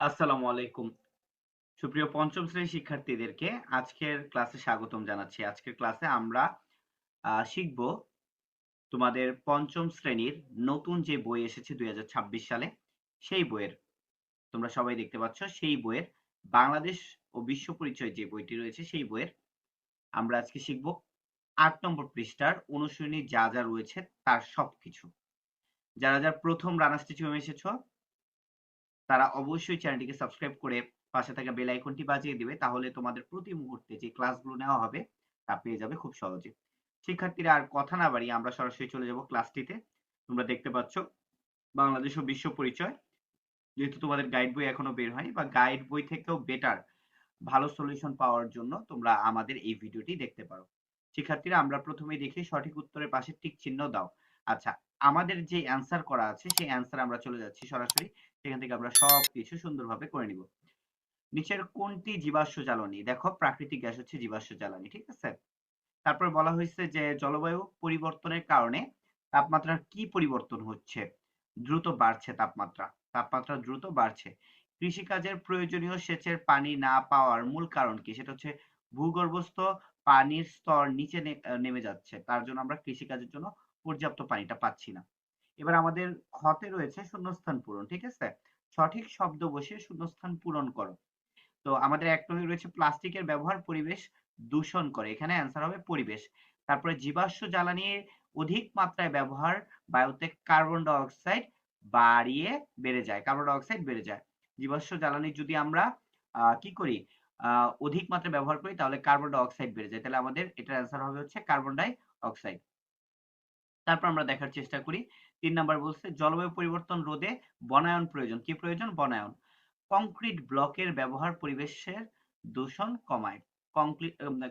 আসসালামু আলাইকুম। সুপ্রিয় পঞ্চম শ্রেণীর শিক্ষার্থীদেরকে আজকের ক্লাসে স্বাগতম জানাচ্ছি। আজকের ক্লাসে আমরা শিখব তোমাদের পঞ্চম শ্রেণীর নতুন যে বই এসেছে 2026 সালে, সেই বইয়ের তোমরা সবাই দেখতে পাচ্ছ, সেই বইয়ের বাংলাদেশ ও বিশ্ব পরিচয় যে বইটি রয়েছে সেই বইয়ের আমরা আজকে শিখব ৮ নম্বর পৃষ্ঠার অনুশীলনী যা যা রয়েছে তার সবকিছু। যারা প্রথম রানার্স টিচিং এসেছো তারা অবশ্যই চ্যানেলটিকে সাবস্ক্রাইব করে পাশে থাকা বেল আইকনটি বাজিয়ে দিবে, তাহলে তোমাদের প্রতি মুহূর্তে যে ক্লাসগুলো নেওয়া হবে তা পেয়ে যাবে খুব সহজে। শিক্ষার্থীরা আর কথা না বাড়িয়ে আমরা সরাসরি চলে যাব ক্লাসটিতে। তোমরা দেখতে পাচ্ছ বাংলাদেশ ও বিশ্ব পরিচয়। যেহেতু তোমাদের গাইড বই এখনো বের হয়নি বা গাইড বই থেকেও বেটার ভালো সলিউশন পাওয়ার জন্য তোমরা আমাদের এই ভিডিওটি দেখতে পারো। শিক্ষার্থীরা আমরা প্রথমেই দেখি সঠিক উত্তরের পাশে টিক চিহ্ন দাও। আচ্ছা, আমাদের যে অ্যান্সার করা আছে সেই অ্যান্সার আমরা চলে যাচ্ছি সরাসরি, সেখান থেকে আমরা সবকিছু সুন্দরভাবে করে নিব। নিচের কোনটি জীবাশ্ম জ্বালানি? দেখো, প্রাকৃতিক গ্যাস হচ্ছে জীবাশ্ম জ্বালানি, ঠিক আছে। তারপর বলা হয়েছে যে জলবায়ু পরিবর্তনের কারণে তাপমাত্রার কি পরিবর্তন হচ্ছে? দ্রুত বাড়ছে তাপমাত্রা। তাপমাত্রা দ্রুত বাড়ছে। কৃষিকাজের প্রয়োজনীয় সেচের পানি না পাওয়ার মূল কারণ কি? সেটা হচ্ছে ভূগর্ভস্থ পানির স্তর নিচে নেমে যাচ্ছে, তার জন্য আমরা কৃষিকাজের জন্য পর্যাপ্ত পানিটা পাচ্ছি না। এবার আমাদের খতে রয়েছে শূন্যস্থান পূরণ, ঠিক আছে। সঠিক শব্দ বসিয়ে শূন্যস্থান পূরণ করো। তো আমাদের এক নম্বরে রয়েছে প্লাস্টিকের ব্যবহার পরিবেশ দূষণ করে, এখানে অ্যান্সার হবে পরিবেশ। তারপরে জীবাশ্ম জ্বালানির অধিক মাত্রায় ব্যবহার বায়ুতে কার্বন ডাই অক্সাইড বেড়ে যায়, কার্বন ডাই অক্সাইড বেড়ে যায়। জীবাশ্ম জ্বালানি যদি আমরা কি করি, অধিক মাত্রায় ব্যবহার করি তাহলে কার্বন ডাই অক্সাইড বেড়ে যায়, তাহলে আমাদের এটার অ্যান্সার হবে হচ্ছে কার্বন ডাই অক্সাইড। তারপর আমরা দেখার চেষ্টা করি, ৩ নাম্বার বলছে জলবায়ু পরিবর্তন রোধে বনায়ন প্রয়োজন। কি প্রয়োজন? বনায়ন। কংক্রিট ব্লকের ব্যবহার পরিবেশের দূষণ কমায়।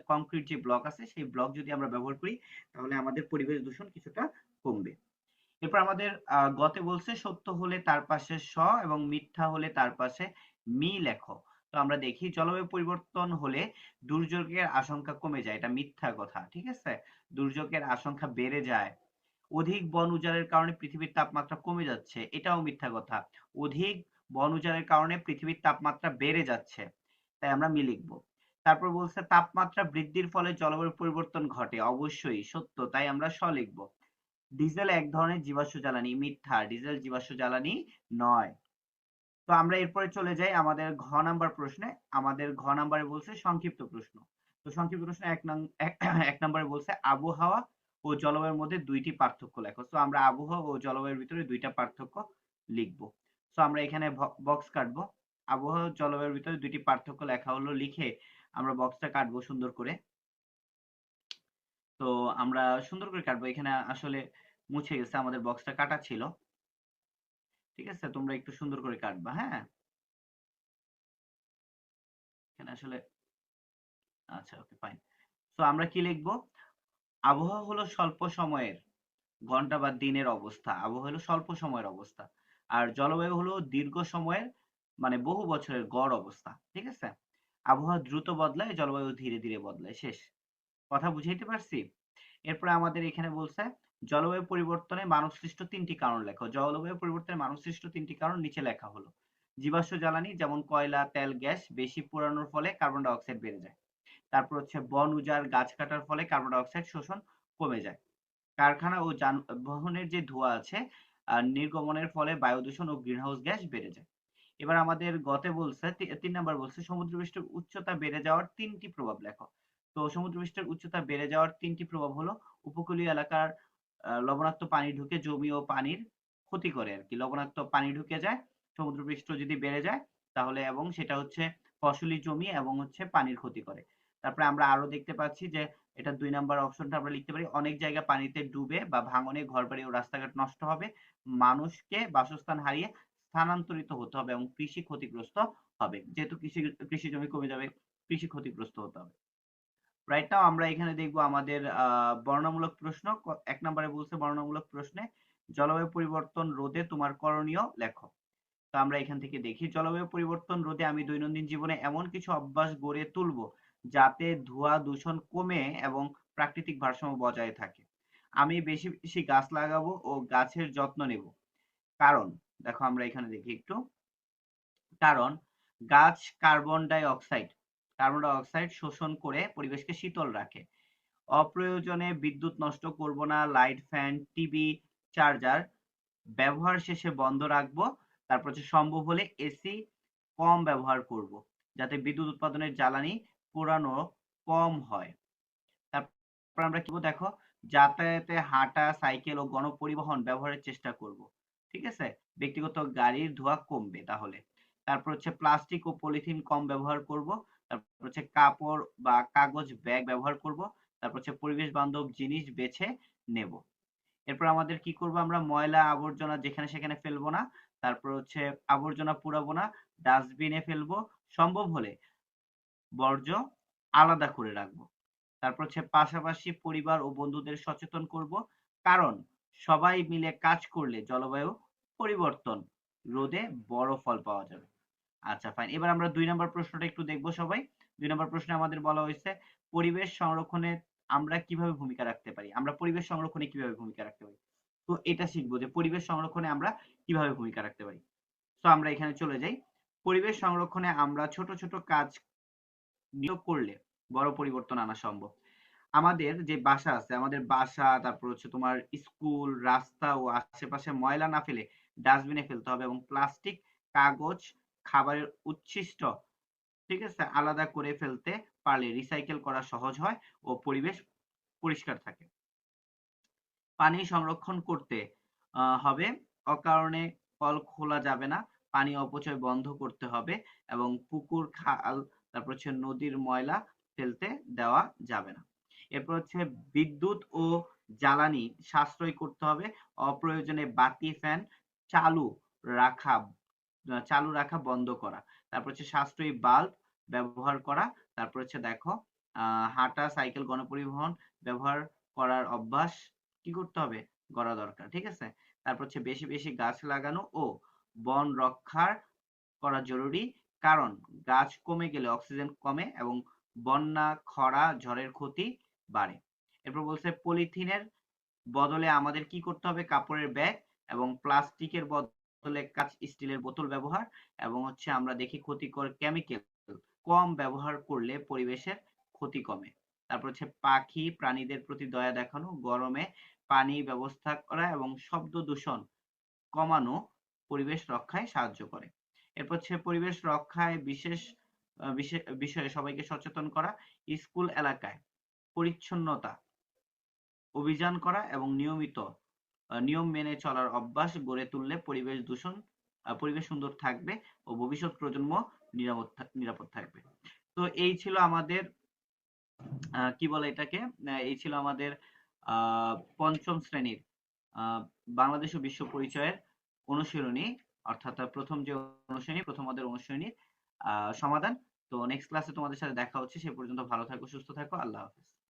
কংক্রিট যে ব্লক আছে সেই ব্লক যদি আমরা ব্যবহার করি তাহলে আমাদের পরিবেশ দূষণ কিছুটা কমবে। এরপর আমাদের গতে বলছে সত্য হলে তার পাশে স এবং মিথ্যা হলে তার পাশে মি লেখো। তো আমরা দেখি জলবায়ু পরিবর্তন হলে দুর্যোগের আশঙ্কা কমে যায়, এটা মিথ্যা কথা, ঠিক আছে। দুর্যোগের আশঙ্কা বেড়ে যায়। অধিক বন উজাড়ের কারণে পৃথিবীর তাপমাত্রা কমে যাচ্ছে, এটাও মিথ্যা কথা। অধিক বন উজাড়ের কারণে পৃথিবীর তাপমাত্রা বেড়ে যাচ্ছে, তাই আমরা মি লিখব। তারপর বলছে তাপমাত্রা বৃদ্ধির ফলে জলবায়ু পরিবর্তন ঘটে, অবশ্যই সত্য, তাই আমরা স লিখব। ডিজেল এক ধরনের জীবাশ্ম জ্বালানি, মিথ্যা, ডিজেল জীবাশ্ম জ্বালানি নয়। তো আমরা এরপরে চলে যাই আমাদের ঘ নাম্বার প্রশ্নে। আমাদের ঘ নাম্বারে বলছে সংক্ষিপ্ত প্রশ্ন। তো সংক্ষিপ্ত প্রশ্ন এক নম্বরে বলছে আবহাওয়া ও জলবায়ুর মধ্যে দুইটি পার্থক্য লেখো। তো আমরা আবহাওয়া ও জলবায়ুর ভিতরে দুইটা পার্থক্য লিখবো। তো আমরা এখানে বক্স কাটবো। আবহাওয়া ও জলবায়ুর ভিতরে দুইটি পার্থক্য লেখা হলো লিখে আমরা বক্সটা কাটবো সুন্দর করে। তো আমরা সুন্দর করে কাটবো, এখানে আসলে মুছে গেছে, আমাদের বক্সটা কাটা ছিল, ঠিক আছে। তোমরা একটু সুন্দর করে কাটবা, হ্যাঁ। এখানে আসলে আচ্ছা, ওকে, ফাইন। তো আমরা কি লিখবো? আবহাওয়া হলো স্বল্প সময়ের, ঘন্টা বা দিনের অবস্থা। আবহাওয়া হলো স্বল্প সময়ের অবস্থা। আর জলবায়ু হলো দীর্ঘ সময়ের, মানে বহু বছরের গড় অবস্থা, ঠিক আছে। আবহাওয়া দ্রুত বদলায়, জলবায়ু ধীরে ধীরে বদলায়। শেষ। কথা বুঝাইতে পারছি? এরপরে আমাদের এখানে বলছে জলবায়ু পরিবর্তনে মানব সৃষ্ট তিনটি কারণ লেখো। জলবায়ু পরিবর্তনে মানব সৃষ্ট তিনটি কারণ নিচে লেখা হলো। জীবাশ্ম জ্বালানি যেমন কয়লা, তেল, গ্যাস বেশি পোড়ানোর ফলে কার্বন ডাই অক্সাইড বেড়ে যায়। তারপর হচ্ছে বন উজাড়, গাছ কাটার ফলে কার্বন ডাই অক্সাইড শোষণ কমে যায়। কারখানা ও যানবাহনের যে ধোঁয়া আছে নির্গমনের ফলে বায়ু দূষণ ও গ্রিনহাউস গ্যাস বেড়ে যায়। এবার আমাদের গতে বলছে ৩ নাম্বার বলছে সমুদ্রপৃষ্ঠের উচ্চতা বেড়ে যাওয়ার তিনটি প্রভাব লেখো। তো সমুদ্রপৃষ্ঠের উচ্চতা বেড়ে যাওয়ার তিনটি প্রভাব হলো উপকূলীয় এলাকার লবণাক্ত পানি ঢুকে জমি ও পানির ক্ষতি করে আর কি। লবণাক্ত পানি ঢুকে যায়, সমুদ্রপৃষ্ঠ যদি বেড়ে যায় তাহলে, এবং সেটা হচ্ছে ফসলি জমি এবং হচ্ছে পানির ক্ষতি করে। তারপরে আমরা আরো দেখতে পাচ্ছি যে এটা ২ নাম্বার অপশনটা আমরা লিখতে পারি, অনেক জায়গা পানিতে ডুবে বা ভাঙনে ঘরবাড়ি ও রাস্তাঘাট নষ্ট হবে। মানুষকে বাসস্থান হারিয়ে স্থানান্তরিত হতে হবে এবং কৃষি ক্ষতিগ্রস্ত হবে। যেহেতু কৃষি জমি কমে যাবে, কৃষি ক্ষতিগ্রস্ত হতে হবে। রাইট নাও আমরা এখানে দেখব আমাদের বর্ণনামূলক প্রশ্ন। ১ নম্বরে বলছে বর্ণনামূলক প্রশ্নে জলবায়ু পরিবর্তন রোধে তোমার করণীয় লেখো। তো আমরা এখান থেকে দেখি জলবায়ু পরিবর্তন রোধে আমি দৈনন্দিন জীবনে এমন কিছু অভ্যাস গড়ে তুলবো যাতে ধোঁয়া দূষণ কমে এবং প্রাকৃতিক ভারসাম্য বজায় থাকে। আমি বেশি বেশি গাছ লাগাবো ও গাছের যত্ন নেব। কারণ দেখো আমরা এখানে দেখি একটু, কারণ গাছ কার্বন ডাই অক্সাইড শোষণ করে পরিবেশকে শীতল রাখে। অপ্রয়োজনে বিদ্যুৎ নষ্ট করব না, লাইট, ফ্যান, টিভি, চার্জার ব্যবহার শেষে বন্ধ রাখবো। তারপর হচ্ছে সম্ভব হলে এসি কম ব্যবহার করব, যাতে বিদ্যুৎ উৎপাদনের জ্বালানি পোড়ানো কম হয়। তারপর আমরা কি করবো দেখো, যাতায়াতে হাঁটা, সাইকেল ও গণপরিবহন ব্যবহারের চেষ্টা করব। ঠিক আছে? ব্যক্তিগত গাড়ির ধোঁয়া কমবে তাহলে। তারপর হচ্ছে প্লাস্টিক ও পলিথিন কম ব্যবহার করব। তারপর হচ্ছে কাপড় বা কাগজ ব্যাগ ব্যবহার করব। তারপর হচ্ছে পরিবেশ বান্ধব জিনিস বেছে নেব। এরপর আমাদের কি করব, আমরা ময়লা আবর্জনা যেখানে সেখানে ফেলবো না। তারপর হচ্ছে আবর্জনা পুড়াবো না, ডাস্টবিনে ফেলবো। সম্ভব হলে বর্জ্য আলাদা করে রাখবো। তারপর হচ্ছে পাশাপাশি পরিবার ও বন্ধুদের সচেতন করব, কারণ সবাই মিলে কাজ করলে জলবায়ু পরিবর্তন রোধে বড় ফল পাওয়া যাবে। আচ্ছা ফাইন, এবার আমরা 2 নম্বর প্রশ্নটা একটু দেখবো সবাই। 2 নম্বর প্রশ্নে আমাদের বলা হয়েছে পরিবেশ সংরক্ষণে আমরা কিভাবে ভূমিকা রাখতে পারি। আমরা পরিবেশ সংরক্ষণে কিভাবে ভূমিকা রাখতে পারি, তো এটা শিখবো যে পরিবেশ সংরক্ষণে আমরা কিভাবে ভূমিকা রাখতে পারি। তো আমরা এখানে চলে যাই। পরিবেশ সংরক্ষণে আমরা ছোট ছোট কাজ নিয়োগ করলে বড় পরিবর্তন আনা সম্ভব। আমাদের যে বাসা আছে, আমাদের বাসা, তারপর হচ্ছে তোমার স্কুল, রাস্তা ও আশেপাশে ময়লা না ফেলে ডাস্টবিনে ফেলতে হবে, এবং প্লাস্টিক, কাগজ, খাবারের উচ্ছিষ্ট, ঠিক আছে, আলাদা করে ফেলতে পারলে রিসাইকেল করা সহজ হয় ও পরিবেশ পরিষ্কার থাকে। পানি সংরক্ষণ করতে হবে, অকারণে কল খোলা যাবে না, পানি অপচয় বন্ধ করতে হবে, এবং পুকুর, খাল, তারপর হচ্ছে নদীর ময়লা ফেলতে দেওয়া যাবে না। এরপর হচ্ছে বিদ্যুৎ ও জ্বালানি সাশ্রয় করতে হবে, অপ্রয়োজনে বাতি, ফ্যান চালু রাখা চালু রাখা বন্ধ করা। তারপর হচ্ছে সাশ্রয়ী বাল্ব ব্যবহার করা। তারপর হচ্ছে দেখো, হাঁটা, সাইকেল, গণপরিবহন ব্যবহার করার অভ্যাস কি করতে হবে, গড়া দরকার। ঠিক আছে? তারপর হচ্ছে বেশি বেশি গাছ লাগানো ও বন রক্ষা করা জরুরি, কারণ গাছ কমে গেলে অক্সিজেন কমে এবং বন্যা, খরা, ঝড়ের ক্ষতি বাড়ে। এরপর বলছে পলিথিনের বদলে আমাদের কি করতে হবে, কাপড়ের ব্যাগ, এবং প্লাস্টিকের বদলে কাঁচ স্টিলের বোতল ব্যবহার, এবং হচ্ছে আমরা দেখি ক্ষতিকর কেমিক্যাল কম ব্যবহার করলে পরিবেশের ক্ষতি কমে। তারপর হচ্ছে পাখি প্রাণীদের প্রতি দয়া দেখানো, গরমে পানি ব্যবস্থা করা এবং শব্দ দূষণ কমানো পরিবেশ রক্ষায় সাহায্য করে। এরপর হচ্ছে পরিবেশ রক্ষায় বিষয়ে সবাইকে সচেতন করা, স্কুল এলাকায় পরিচ্ছন্নতা অভিযান করা এবং নিয়ম মেনে চলার অভ্যাস গড়ে তুললে পরিবেশ সুন্দর থাকবে ও ভবিষ্যৎ প্রজন্ম নিরাপদ থাকবে। তো এই ছিল আমাদের কি বলে এটাকে, এই ছিল আমাদের পঞ্চম শ্রেণীর বাংলাদেশ ও বিশ্ব পরিচয়ের অনুশীলনী, অর্থাৎ প্রথম যে অনুশীলনী, প্রথম অনুশীলনীর সমাধান। তো নেক্সট ক্লাসে তোমাদের সাথে দেখা হচ্ছে, সে পর্যন্ত ভালো থাকো, সুস্থ থাকো, আল্লাহ হাফেজ।